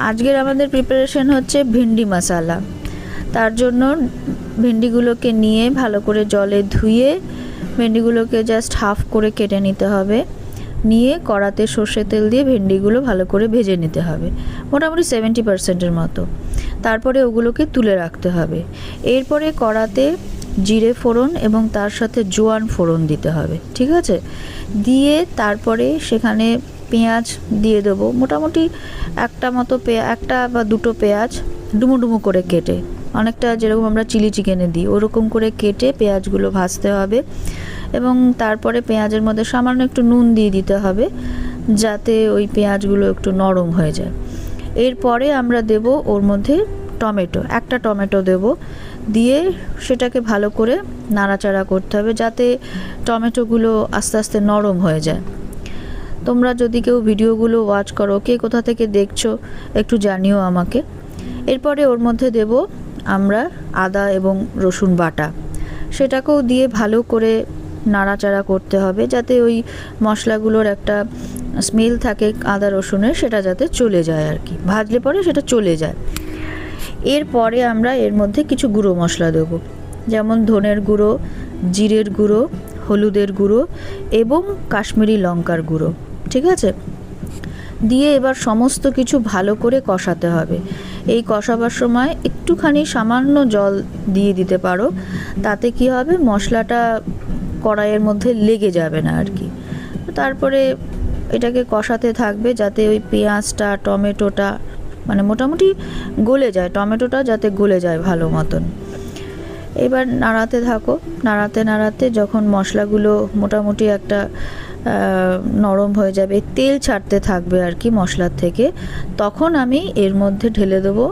আজকের আমাদের প্রিপারেশন হচ্ছে ভিন্ডি মশলা। তার জন্য ভিন্ডিগুলোকে নিয়ে ভালো করে জলে ধুয়ে ভিন্ডিগুলোকে জাস্ট হাফ করে কেটে নিতে হবে। নিয়ে কড়াতে সর্ষে তেল দিয়ে ভিন্ডিগুলো ভালো করে ভেজে নিতে হবে, মোটামুটি 70%-এর মতো। তারপরে ওগুলোকে তুলে রাখতে হবে। এরপরে কড়াতে জিরে ফোড়ন এবং তার সাথে জোয়ান ফোড়ন দিতে হবে, ঠিক আছে? দিয়ে তারপরে সেখানে পেঁয়াজ দিয়ে দেবো, মোটামুটি একটা বা দুটো পেঁয়াজ ডুমো ডুমো করে কেটে, অনেকটা যেরকম আমরা চিলি চিকেনে দিই ওরকম করে কেটে পেঁয়াজগুলো ভাজতে হবে। এবং তারপরে পেঁয়াজের মধ্যে সামান্য একটু নুন দিয়ে দিতে হবে যাতে ওই পেঁয়াজগুলো একটু নরম হয়ে যায়। এরপরে আমরা দেব ওর মধ্যে একটা টমেটো দেব, দিয়ে সেটাকে ভালো করে নাড়াচাড়া করতে হবে যাতে টমেটোগুলো আস্তে আস্তে নরম হয়ে যায়। তোমরা যদি কেউ ভিডিওগুলো ওয়াচ করো, কে কোথা থেকে দেখছো একটু জানিও আমাকে। এরপরে ওর মধ্যে দেব আমরা আদা এবং রসুন বাটা, সেটাকেও দিয়ে ভালো করে নাড়াচাড়া করতে হবে যাতে ওই মশলাগুলোর একটা স্মেল থাকে আদা রসুনের, সেটা যাতে চলে যায় আর কি, ভাজলে পরে সেটা চলে যায়। এরপরে আমরা এর মধ্যে কিছু গুঁড়ো মশলা দেবো, যেমন ধনের গুঁড়ো, জিরের গুঁড়ো, হলুদের গুঁড়ো এবং কাশ্মীরি লঙ্কার গুঁড়ো, ঠিক আছে? দিয়ে এবার সমস্ত কিছু ভালো করে কষাতে হবে। এই কষাবার সময় একটুখানি সামান্য জল দিয়ে দিতে পারো, তাতে কি হবে মশলাটা কড়াইয়ের মধ্যে লেগে যাবে না আর কি। তারপরে এটাকে কষাতে থাকবে যাতে ওই পেঁয়াজটা টমেটোটা মানে মোটামুটি গলে যায়, টমেটোটা যাতে গলে যায় ভালো মতন। এবার নাড়াতে থাকো, নাড়াতে নাড়াতে যখন মশলাগুলো মোটামুটি একটা নরম হয়ে যাবে, তেল ছাড়তে থাকবে আর কি মশলার থেকে, তখন আমি এর মধ্যে ঢেলে দেবো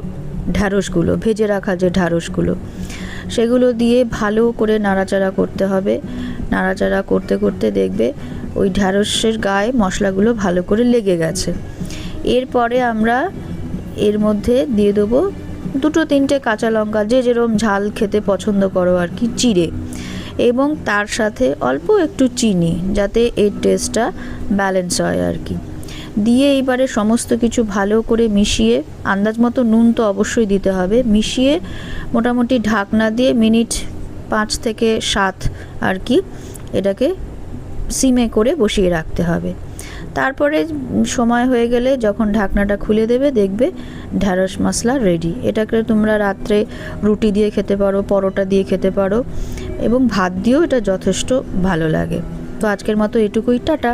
ঢ্যাঁড়সগুলো, ভেজে রাখা যে ঢ্যাঁড়সগুলো, সেগুলো দিয়ে ভালো করে নাড়াচাড়া করতে হবে। নাড়াচাড়া করতে করতে দেখবে ওই ঢ্যাঁড়সের গায়ে মশলাগুলো ভালো করে লেগে গেছে। এরপরে আমরা এর মধ্যে দিয়ে দেবো 2-3টে কাঁচা লঙ্কা, যে যেরকম ঝাল খেতে পছন্দ করো আর কি, চিড়ে, এবং তার সাথে অল্প একটু চিনি যাতে এর টেস্টটা ব্যালেন্স হয় আর কি। দিয়ে এইবারে সমস্ত কিছু ভালো করে মিশিয়ে, আন্দাজ মতো নুন তো অবশ্যই দিতে হবে, মিশিয়ে মোটামুটি ঢাকনা দিয়ে মিনিট 5 থেকে 7 আর কি এটাকে সিমে করে বসিয়ে রাখতে হবে। তারপরে সময় হয়ে গেলে যখন ঢাকনাটা খুলে দেবে দেখবে ঢ্যাঁড়স মশলা রেডি। এটাকে তোমরা রাত্রে রুটি দিয়ে খেতে পারো, পরোটা দিয়ে খেতে পারো এবং ভাত দিয়েও এটা যথেষ্ট ভালো লাগে। তো আজকের মতো এটুকুই, টাটা।